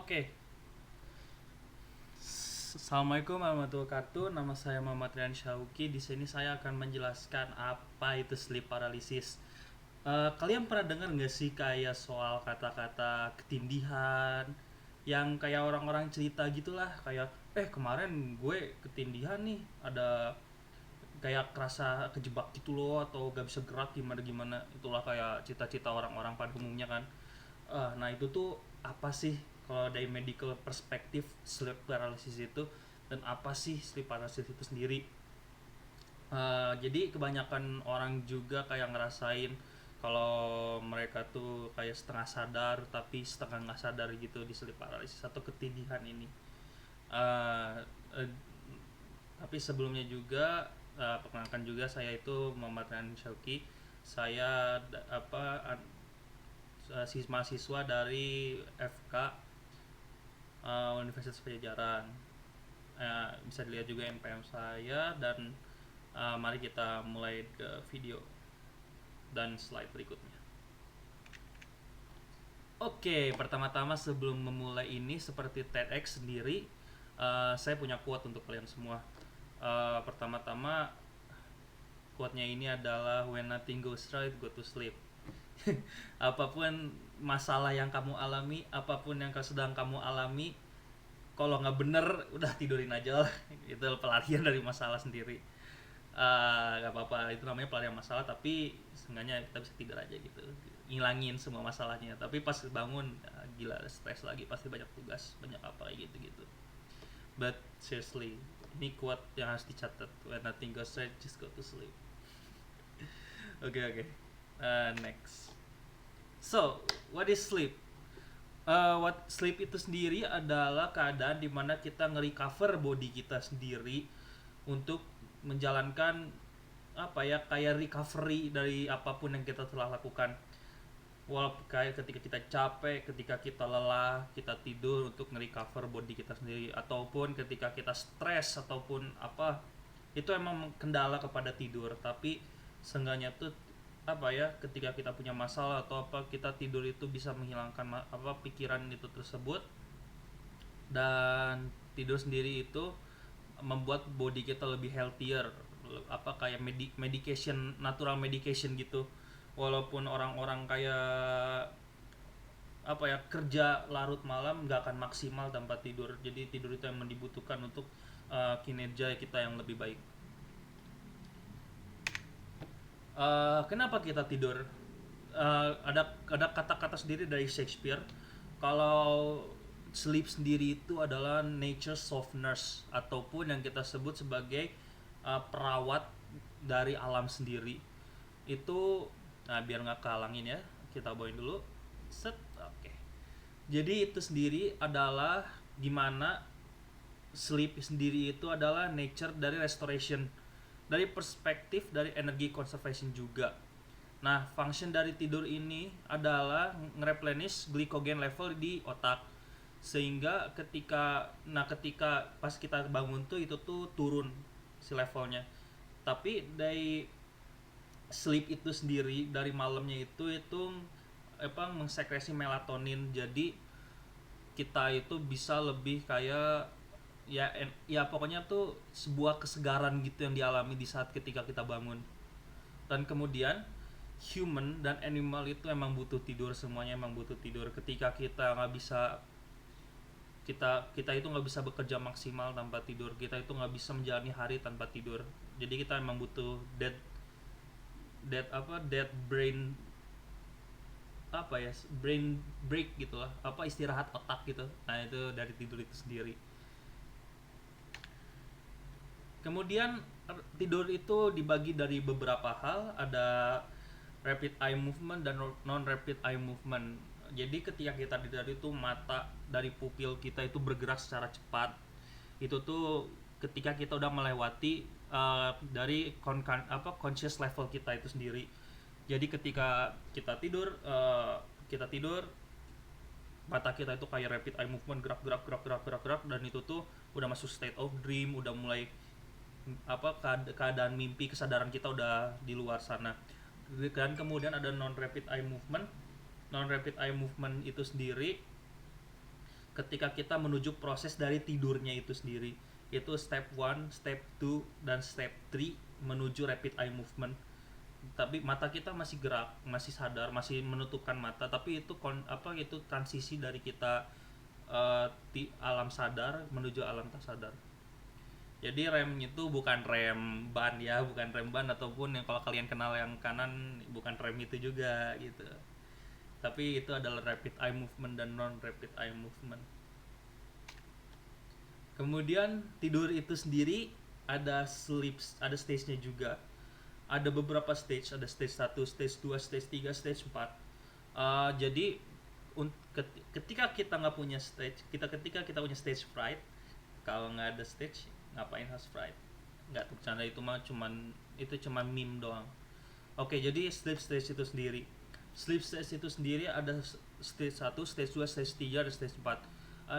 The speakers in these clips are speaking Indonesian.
Oke, Assalamualaikum warahmatullahi wabarakatuh. Nama saya Muhammad Rian Syauki. Di sini saya akan menjelaskan apa itu sleep paralysis. Kalian pernah dengar nggak sih kayak soal kata-kata ketindihan yang kayak orang-orang cerita gitulah, kayak kemarin gue ketindihan nih, ada kayak kerasa kejebak gitu loh, atau gak bisa gerak gimana gimana. Itulah kayak cita-cita orang-orang pada umumnya kan. Nah itu tuh apa sih kalau dari medical perspektif sleep paralysis itu, dan apa sih sleep paralysis itu sendiri? Jadi kebanyakan orang juga kayak ngerasain kalau mereka tuh kayak setengah sadar tapi setengah nggak sadar gitu di sleep paralysis atau ketindihan ini. Uh, uh, tapi sebelumnya juga perkenalkan juga, saya itu Muhammad Rian Syauki. Saya mahasiswa dari FK, Universitas Pajajaran. Bisa dilihat juga NPM saya, dan mari kita mulai ke video dan slide berikutnya. Oke, pertama-tama sebelum memulai ini, seperti TEDx sendiri, saya punya quote untuk kalian semua. Pertama-tama, quote-nya ini adalah when nothing goes right, go to sleep. Apapun masalah yang kamu alami, apapun yang sedang kamu alami, kalau nggak bener udah tidurin aja lah. Itu pelarian dari masalah sendiri. Gak apa-apa, itu namanya pelarian masalah, tapi seenggaknya kita bisa tidur aja gitu, ngilangin semua masalahnya. Tapi pas bangun gila, stres lagi, pasti banyak tugas, banyak apa kayak gitu gitu. But seriously, ini quote yang harus dicatat: when nothing goes right, just go to sleep. Oke. Next. So, what is sleep? What sleep itu sendiri adalah keadaan dimana kita nge-recover body kita sendiri untuk menjalankan apa ya, kayak recovery dari apapun yang kita telah lakukan. Walaupun kayak ketika kita capek, ketika kita lelah, kita tidur untuk nge-recover body kita sendiri, ataupun ketika kita stres ataupun apa, itu emang kendala kepada tidur. Tapi seenggaknya tuh apa ya, ketika kita punya masalah atau apa, kita tidur itu bisa menghilangkan pikiran itu tersebut. Dan tidur sendiri itu membuat body kita lebih healthier, apa kayak medication, natural medication gitu. Walaupun orang-orang kayak apa ya, kerja larut malam nggak akan maksimal tanpa tidur. Jadi tidur itu yang dibutuhkan untuk kinerja kita yang lebih baik. Kenapa kita tidur? Ada kata-kata sendiri dari Shakespeare kalau sleep sendiri itu adalah nature of nurse, ataupun yang kita sebut sebagai perawat dari alam sendiri. Itu, nah biar nggak kehalangin ya, kita bawain dulu. Set, oke. Jadi itu sendiri adalah gimana sleep sendiri itu adalah nature dari restoration, dari perspektif dari energy conservation juga. Nah, function dari tidur ini adalah nge-replenish glycogen level di otak, sehingga ketika pas kita bangun tuh itu tuh turun si levelnya. Tapi dari sleep itu sendiri, dari malamnya itu apa, mengsekresi melatonin. Jadi kita itu bisa lebih kayak ya pokoknya tuh sebuah kesegaran gitu yang dialami di saat ketika kita bangun. Dan kemudian human dan animal itu emang butuh tidur, semuanya emang butuh tidur. Ketika kita nggak bisa, kita itu nggak bisa bekerja maksimal tanpa tidur, kita itu nggak bisa menjalani hari tanpa tidur. Jadi kita emang butuh dead brain, apa ya, brain break gitulah, apa, istirahat otak gitu. Nah itu dari tidur itu sendiri. Kemudian tidur itu dibagi dari beberapa hal, ada rapid eye movement dan non rapid eye movement. Jadi ketika kita tidur itu mata dari pupil kita itu bergerak secara cepat. Itu tuh ketika kita udah melewati dari conscious level kita itu sendiri. Jadi ketika kita tidur, mata kita itu kayak rapid eye movement, gerak, dan itu tuh udah masuk state of dream, udah mulai apa, keadaan mimpi, kesadaran kita udah di luar sana. Dan kemudian ada non rapid eye movement. Non rapid eye movement itu sendiri ketika kita menuju proses dari tidurnya itu sendiri. Itu step 1, step 2, dan step 3 menuju rapid eye movement. Tapi mata kita masih gerak, masih sadar, masih menutupkan mata, tapi itu itu transisi dari kita alam sadar menuju alam tak sadar. Jadi rem itu bukan rem ban ya, bukan rem ban ataupun yang kalau kalian kenal yang kanan, bukan rem itu juga gitu. Tapi itu adalah rapid eye movement dan non rapid eye movement. Kemudian tidur itu sendiri ada stage-nya juga. Ada beberapa stage, ada stage 1, stage 2, stage 3, stage 4. Jadi ketika kita nggak punya stage, ketika kita punya stage fright, kalau nggak ada stage ngapain harus fright? Nggak, bercanda, itu cuma meme doang. Oke, jadi sleep stage itu sendiri. Sleep stage itu sendiri ada stage 1, stage 2, stage 3, dan stage 4.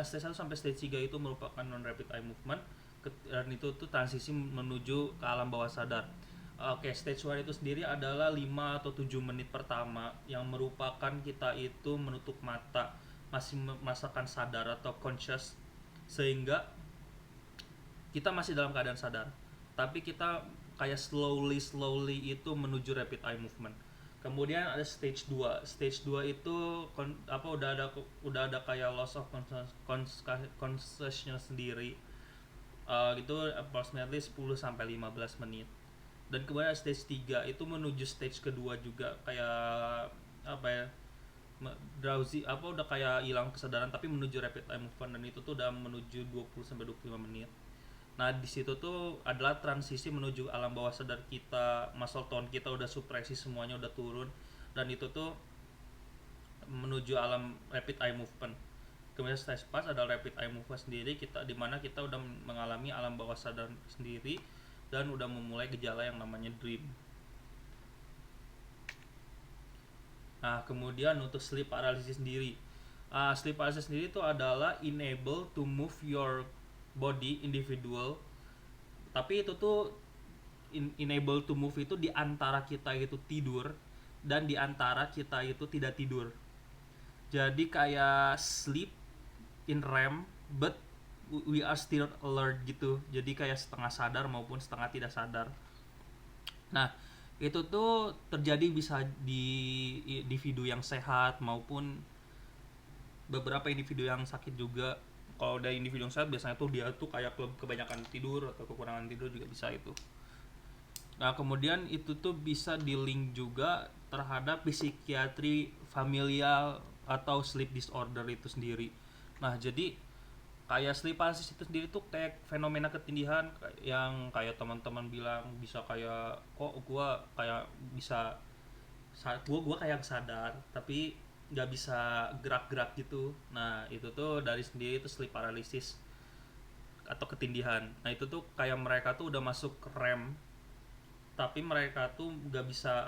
Stage 1 sampai stage 3 itu merupakan non rapid eye movement, dan itu tuh transisi menuju ke alam bawah sadar. Oke, stage 1 itu sendiri adalah 5 atau 7 menit pertama yang merupakan kita itu menutup mata, masih merasakan sadar atau conscious, sehingga kita masih dalam keadaan sadar, tapi kita kayak slowly itu menuju rapid eye movement. Kemudian ada stage 2. Stage 2 itu udah ada kayak loss of consciousness sendiri. Itu approximately 10 sampai 15 menit. Dan kemudian stage 3 itu menuju stage kedua juga, kayak apa ya? Drowsy, udah kayak hilang kesadaran tapi menuju rapid eye movement, dan itu tuh udah menuju 20 sampai 25 menit. Nah, di situ tuh adalah transisi menuju alam bawah sadar kita, muscle tone kita udah supresi, semuanya udah turun, dan itu tuh menuju alam rapid eye movement. Kemudian stage 4 adalah rapid eye movement sendiri, dimana kita udah mengalami alam bawah sadar sendiri dan udah memulai gejala yang namanya dream. Nah, kemudian untuk sleep paralysis sendiri, sleep paralysis sendiri itu adalah enable to move your body individual, tapi itu tuh enable to move itu di antara kita itu tidur dan di antara kita itu tidak tidur. Jadi kayak sleep in REM but we are still alert gitu, jadi kayak setengah sadar maupun setengah tidak sadar. Nah, itu tuh terjadi bisa di individu yang sehat maupun beberapa individu yang sakit juga. Kalau dari individu yang sehat biasanya tuh dia tuh kayak kebanyakan tidur atau kekurangan tidur juga bisa itu. Nah, kemudian itu tuh bisa di-link juga terhadap psikiatri familial atau sleep disorder itu sendiri. Nah, jadi kayak sleep paralysis itu sendiri tuh kayak fenomena ketindihan yang kayak teman-teman bilang bisa kayak kok gua kayak bisa gua kayak sadar tapi nggak bisa gerak-gerak gitu. Nah, itu tuh dari sendiri itu sleep paralysis atau ketindihan. Nah, itu tuh kayak mereka tuh udah masuk REM tapi mereka tuh nggak bisa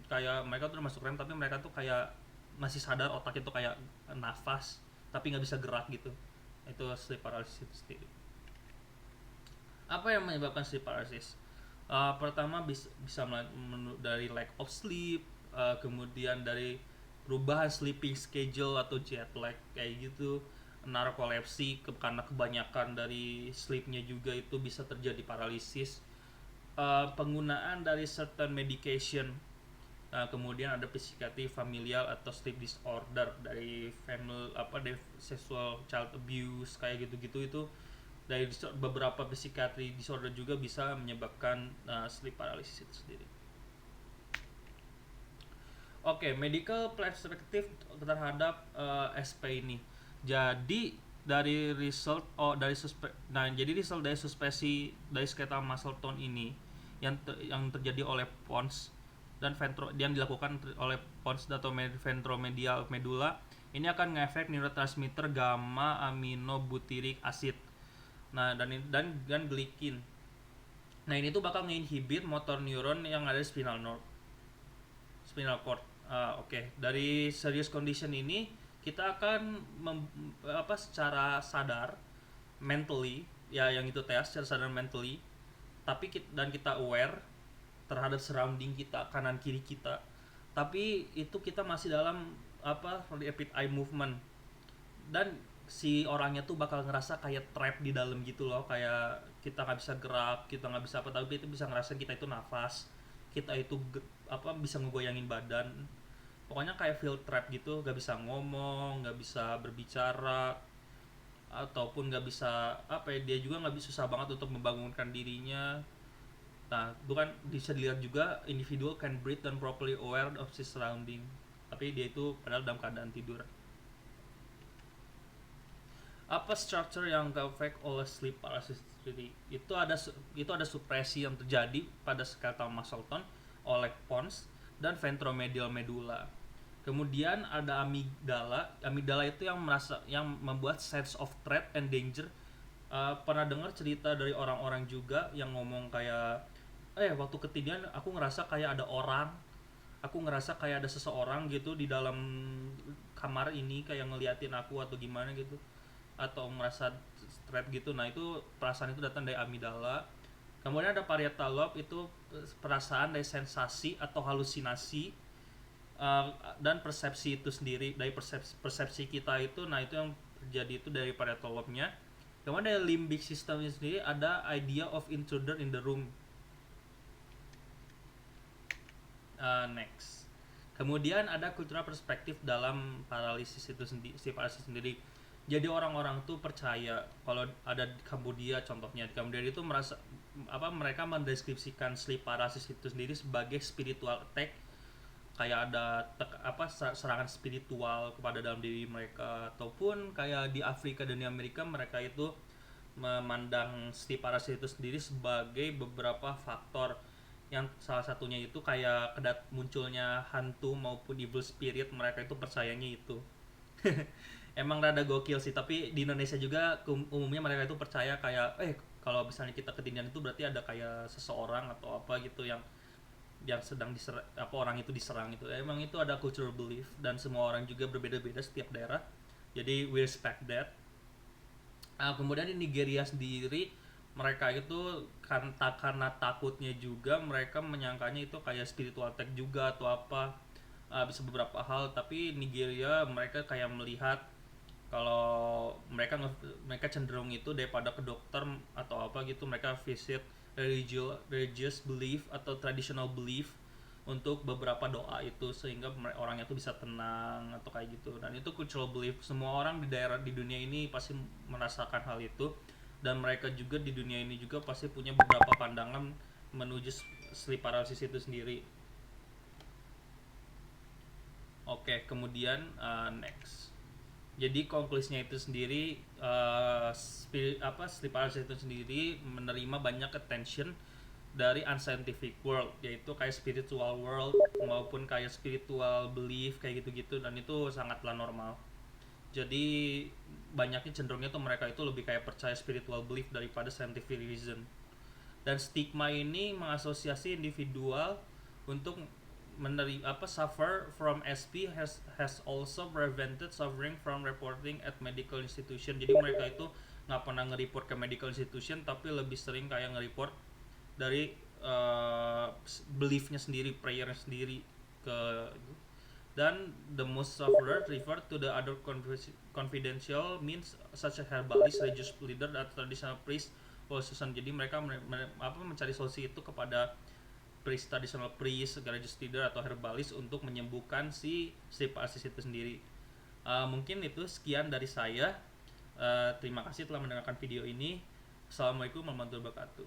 kayak mereka tuh udah masuk REM tapi mereka tuh kayak masih sadar, otak itu kayak nafas tapi nggak bisa gerak gitu. Itu sleep paralysis itu sendiri. Apa yang menyebabkan sleep paralysis? Pertama bisa dari lack of sleep, kemudian dari perubahan sleeping schedule atau jet lag kayak gitu, narkolepsi karena kebanyakan dari sleepnya juga itu bisa terjadi paralisis, penggunaan dari certain medication. Kemudian ada psikiatri familial atau sleep disorder dari dari sexual child abuse kayak gitu-gitu. Itu dari beberapa psikiatri disorder juga bisa menyebabkan sleep paralysis itu sendiri. Oke, medical perspective terhadap SP ini. Jadi dari result jadi result dari suspesi dari skeletal muscle tone ini yang terjadi oleh pons dan yang dilakukan oleh pons atau ventromedial medulla, ini akan ngefek neurotransmitter gamma aminobutyric acid. Nah, dan glikin. Nah, ini tuh bakal menginhibit motor neuron yang ada di spinal cord. Oke. Dari serious condition ini kita akan secara sadar mentally ya, yang itu secara sadar mentally, tapi kita aware terhadap surrounding kita, kanan kiri kita, tapi itu kita masih dalam rapid eye movement, dan si orangnya tuh bakal ngerasa kayak trap di dalam gitu loh, kayak kita nggak bisa gerak, kita nggak bisa apa, tapi itu bisa ngerasain kita itu nafas, kita itu bisa ngegoyangin badan, pokoknya kayak feel trap gitu, nggak bisa ngomong, nggak bisa berbicara, ataupun nggak bisa apa ya, dia juga nggak bisa, susah banget untuk membangunkan dirinya. Nah, bukan bisa dilihat juga individual can breathe dan properly aware of his surrounding, tapi dia itu padahal dalam keadaan tidur. Apa structure yang affect oleh sleep paralysis sendiri? Itu ada supresi yang terjadi pada skeletal muscle tone oleh pons dan ventromedial medulla. Kemudian ada amigdala. Amigdala itu yang membuat sense of threat and danger. Pernah dengar cerita dari orang-orang juga yang ngomong kayak, waktu ketiduran aku ngerasa kayak ada orang, aku ngerasa kayak ada seseorang gitu di dalam kamar ini kayak ngeliatin aku atau gimana gitu, atau merasa stress gitu. Nah, itu perasaan itu datang dari amigdala. Kemudian ada parietal lobe, itu perasaan dari sensasi atau halusinasi, uh, dan persepsi itu sendiri, dari persepsi kita itu. Nah, itu yang terjadi itu dari parietal lobe-nya. Kemudian dari limbic system sendiri ada idea of intruder in the room. Next. Kemudian ada cultural perspektif dalam paralisis itu sendiri, si paralisis sendiri. Jadi orang-orang tuh percaya kalau ada di Kambodia, contohnya di Kambodia itu mereka mendeskripsikan sleep paralysis itu sendiri sebagai spiritual attack, kayak ada serangan spiritual kepada dalam diri mereka. Ataupun kayak di Afrika dan di Amerika, mereka itu memandang sleep paralysis itu sendiri sebagai beberapa faktor, yang salah satunya itu kayak munculnya hantu maupun evil spirit, mereka itu percayanya itu. Emang rada gokil sih, tapi di Indonesia juga umumnya mereka itu percaya kayak, kalau misalnya kita ketindihan itu berarti ada kayak seseorang atau apa gitu yang sedang orang itu diserang itu. Emang itu ada cultural belief, dan semua orang juga berbeda-beda setiap daerah, jadi we respect that. Kemudian di Nigeria sendiri, mereka itu karena takutnya juga, mereka menyangkanya itu kayak spiritual attack juga atau apa, bisa beberapa hal. Tapi Nigeria mereka kayak melihat kalau mereka cenderung itu daripada ke dokter atau apa gitu, mereka visit religious belief atau traditional belief untuk beberapa doa itu, sehingga orangnya tuh bisa tenang atau kayak gitu. Dan itu cultural belief, semua orang di daerah di dunia ini pasti merasakan hal itu, dan mereka juga di dunia ini juga pasti punya beberapa pandangan menuju sleep paralysis itu sendiri. Oke, kemudian next. Jadi konklusinya itu sendiri, sleep paralysis itu sendiri menerima banyak attention dari unscientific world, yaitu kayak spiritual world maupun kayak spiritual belief kayak gitu-gitu, dan itu sangatlah normal. Jadi banyaknya cenderungnya tuh mereka itu lebih kayak percaya spiritual belief daripada scientific reason. Dan stigma ini mengasosiasi individual untuk suffer from SP has also prevented suffering from reporting at medical institution. Jadi mereka itu nggak pernah nge-report ke medical institution, tapi lebih sering kayak nge-report dari beliefnya sendiri, prayernya sendiri ke. Dan the most sufferer refer to the other confidential means such as herbalist, religious leader, dan traditional priest or Susan. Jadi mereka mencari solusi itu kepada priest, traditional priest, religious leader atau herbalist untuk menyembuhkan si sleep paralysis itu sendiri. Mungkin itu sekian dari saya. Terima kasih telah mendengarkan video ini. Assalamualaikum warahmatullahi wabarakatuh.